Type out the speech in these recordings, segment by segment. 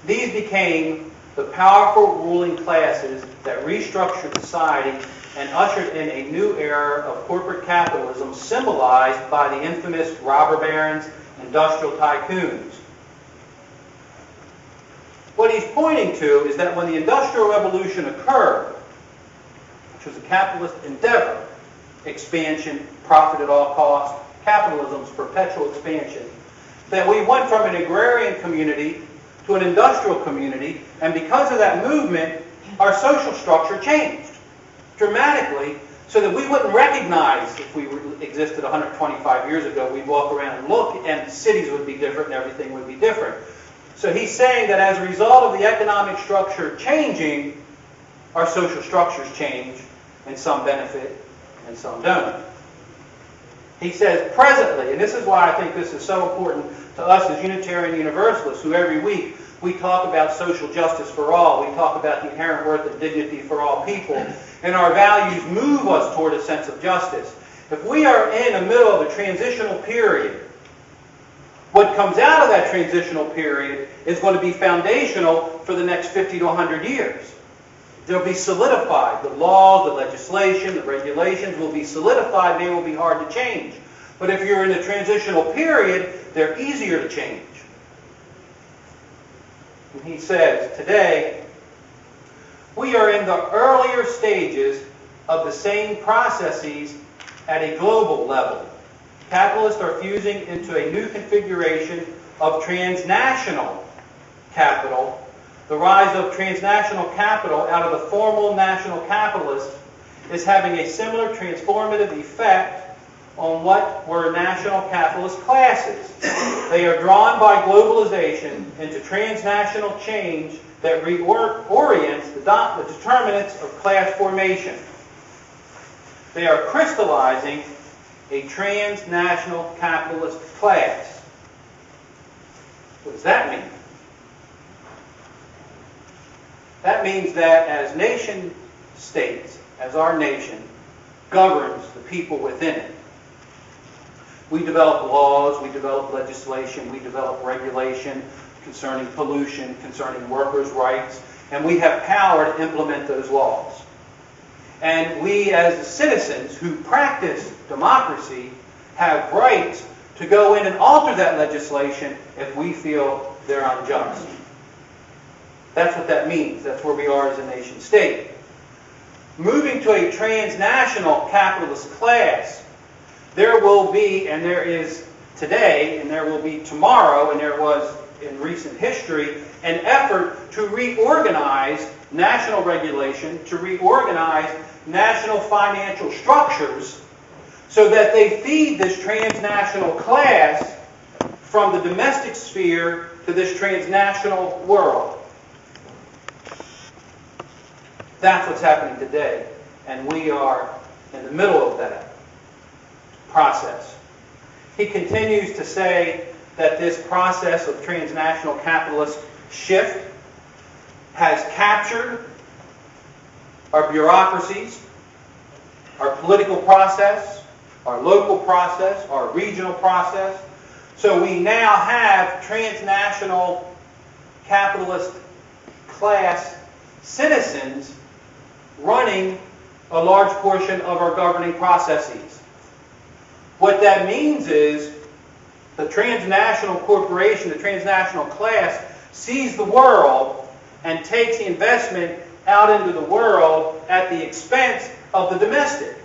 These became the powerful ruling classes that restructured society and ushered in a new era of corporate capitalism symbolized by the infamous robber barons, industrial tycoons. What he's pointing to is that when the Industrial Revolution occurred, which was a capitalist endeavor, expansion, profit at all costs, capitalism's perpetual expansion, that we went from an agrarian community to an industrial community, and because of that movement, our social structure changed dramatically, so that we wouldn't recognize if we existed 125 years ago. We'd walk around and look, and cities would be different, and everything would be different. So he's saying that as a result of the economic structure changing, our social structures change, and some benefit, and some don't. He says presently, and this is why I think this is so important to us as Unitarian Universalists, who every week we talk about social justice for all, we talk about the inherent worth and dignity for all people, and our values move us toward a sense of justice. If we are in the middle of a transitional period, what comes out of that transitional period is going to be foundational for the next 50 to 100 years. They'll be solidified. The laws, the legislation, the regulations will be solidified. They will be hard to change. But if you're in a transitional period, they're easier to change. And he says, today, we are in the earlier stages of the same processes at a global level. Capitalists are fusing into a new configuration of transnational capital. The rise of transnational capital out of the formal national capitalist is having a similar transformative effect on what were national capitalist classes. They are drawn by globalization into transnational change that reorients the determinants of class formation. They are crystallizing a transnational capitalist class. What does that mean? That means that as nation states, as our nation governs the people within it, we develop laws, we develop legislation, we develop regulation concerning pollution, concerning workers' rights, and we have power to implement those laws. And we as citizens who practice democracy have rights to go in and alter that legislation if we feel they're unjust. That's what that means. That's where we are as a nation state. Moving to a transnational capitalist class, there will be, and there is today, and there will be tomorrow, and there was in recent history, an effort to reorganize national regulation, to reorganize national financial structures so that they feed this transnational class from the domestic sphere to this transnational world. That's what's happening today, and we are in the middle of that process. He continues to say that this process of transnational capitalist shift has captured our bureaucracies, our political process, our local process, our regional process. So we now have transnational capitalist class citizens running a large portion of our governing processes. What that means is the transnational corporation, the transnational class, sees the world and takes the investment out into the world at the expense of the domestic.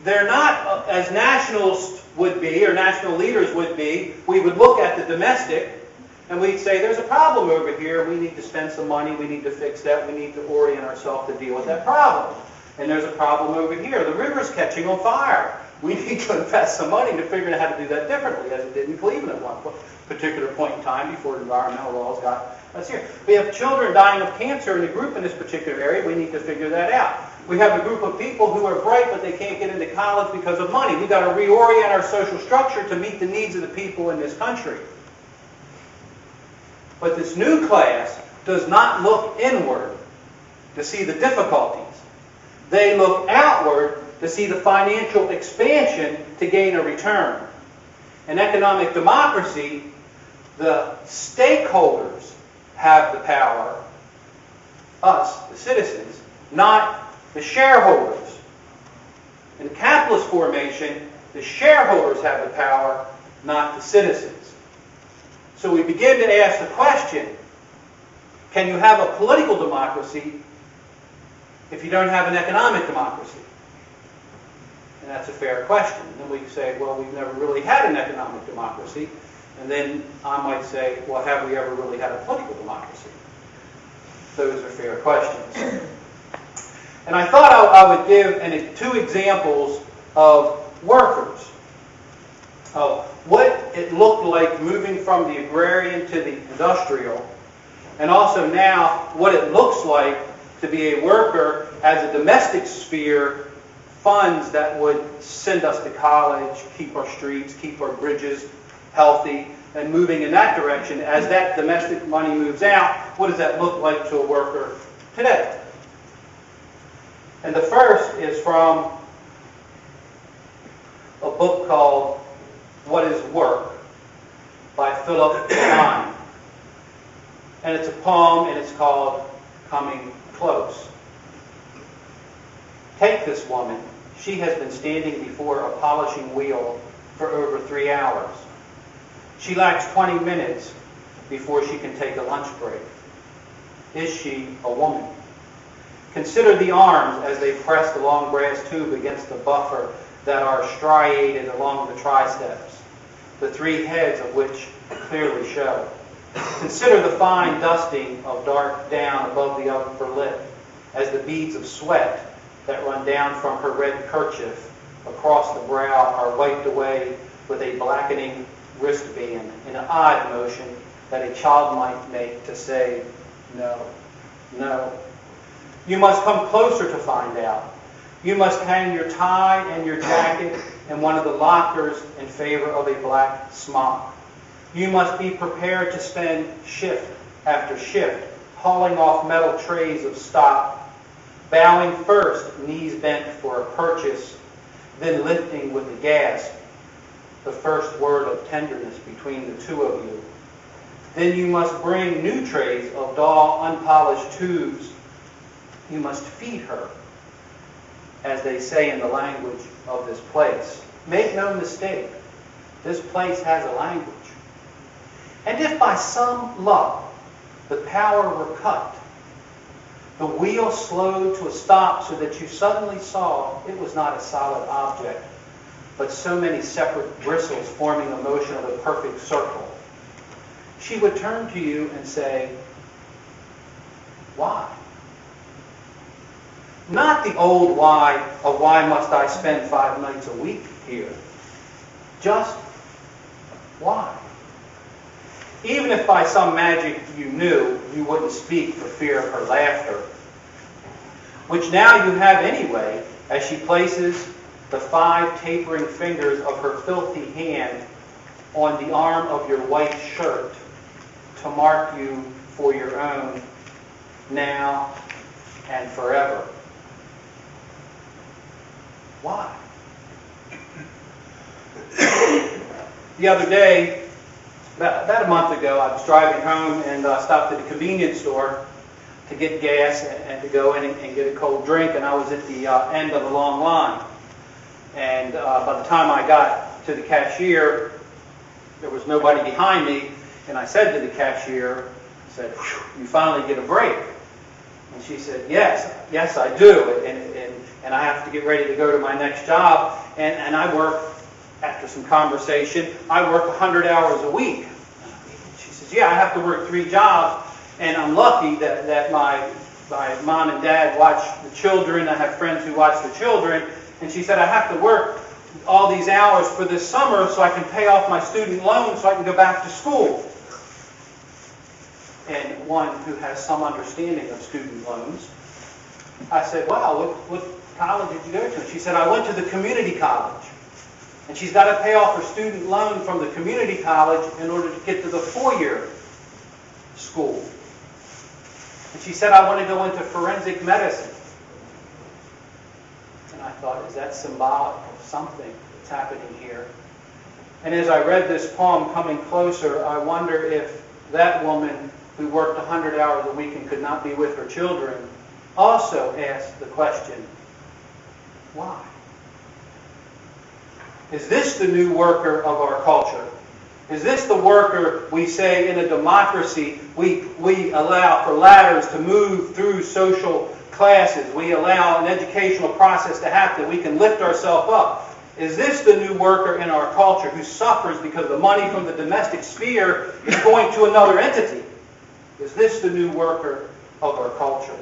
They're not, as nationalists would be, or national leaders would be, we would look at the domestic and we'd say, there's a problem over here, we need to spend some money, we need to fix that, we need to orient ourselves to deal with that problem. And there's a problem over here, the river's catching on fire. We need to invest some money to figure out how to do that differently, as it did in Cleveland at one particular point in time before environmental laws got us here. We have children dying of cancer in a group in this particular area. We need to figure that out. We have a group of people who are bright, but they can't get into college because of money. We've got to reorient our social structure to meet the needs of the people in this country. But this new class does not look inward to see the difficulties. They look outward to see the financial expansion to gain a return. In economic democracy, the stakeholders have the power, us, the citizens, not the shareholders. In capitalist formation, the shareholders have the power, not the citizens. So we begin to ask the question, can you have a political democracy if you don't have an economic democracy? And that's a fair question. And then we say, well, we've never really had an economic democracy. And then I might say, well, have we ever really had a political democracy? Those are fair questions. And I thought I would give two examples of workers, of what it looked like moving from the agrarian to the industrial, and also now what it looks like to be a worker as a domestic sphere, funds that would send us to college, keep our streets, keep our bridges healthy, and moving in that direction. As that domestic money moves out, what does that look like to a worker today? And the first is from a book called What is Work by Philip Stein. And it's a poem, and it's called Coming Close. Take this woman. She has been standing before a polishing wheel for over 3 hours. She lacks 20 minutes before she can take a lunch break. Is she a woman? Consider the arms as they press the long brass tube against the buffer that are striated along the triceps, the 3 heads of which clearly show. Consider the fine dusting of dark down above the upper lip as the beads of sweat that run down from her red kerchief across the brow are wiped away with a blackening wristband in an odd motion that a child might make to say, no, no. You must come closer to find out. You must hang your tie and your jacket in one of the lockers in favor of a black smock. You must be prepared to spend shift after shift hauling off metal trays of stock, bowing first, knees bent for a purchase, then lifting with a gasp the first word of tenderness between the two of you. Then you must bring new trays of dull, unpolished tubes. You must feed her, as they say in the language of this place. Make no mistake, this place has a language. And if by some luck the power were cut, the wheel slowed to a stop so that you suddenly saw it was not a solid object, but so many separate bristles forming a motion of a perfect circle, she would turn to you and say, why? Not the old why of why must I spend 5 nights a week here. Just why? Even if by some magic you knew, you wouldn't speak for fear of her laughter, which now you have anyway, as she places the 5 tapering fingers of her filthy hand on the arm of your white shirt to mark you for your own, now and forever. Why? The other day, about a month ago, I was driving home and stopped at a convenience store to get gas and to go in and get a cold drink, and I was at the end of a long line. And by the time I got to the cashier, there was nobody behind me, and I said to the cashier, I said, you finally get a break. And she said, yes, I do, and I have to get ready to go to my next job, and I work, after some conversation, I work 100 hours a week. She says, yeah, I have to work 3 jobs, and I'm lucky that my mom and dad watch the children. I have friends who watch the children, and she said, I have to work all these hours for this summer so I can pay off my student loan so I can go back to school. And one who has some understanding of student loans, I said, wow, what college did you go to? And she said, I went to the community college. And she's got to pay off her student loan from the community college in order to get to the 4-year school. And she said, I want to go into forensic medicine. And I thought, is that symbolic of something that's happening here? And as I read this poem, Coming Closer, I wonder if that woman who worked 100 hours a week and could not be with her children, also asked the question, why? Is this the new worker of our culture? Is this the worker we say in a democracy we allow for ladders to move through social classes? We allow an educational process to happen. We can lift ourselves up. Is this the new worker in our culture who suffers because the money from the domestic sphere is going to another entity? Is this the new worker of our culture?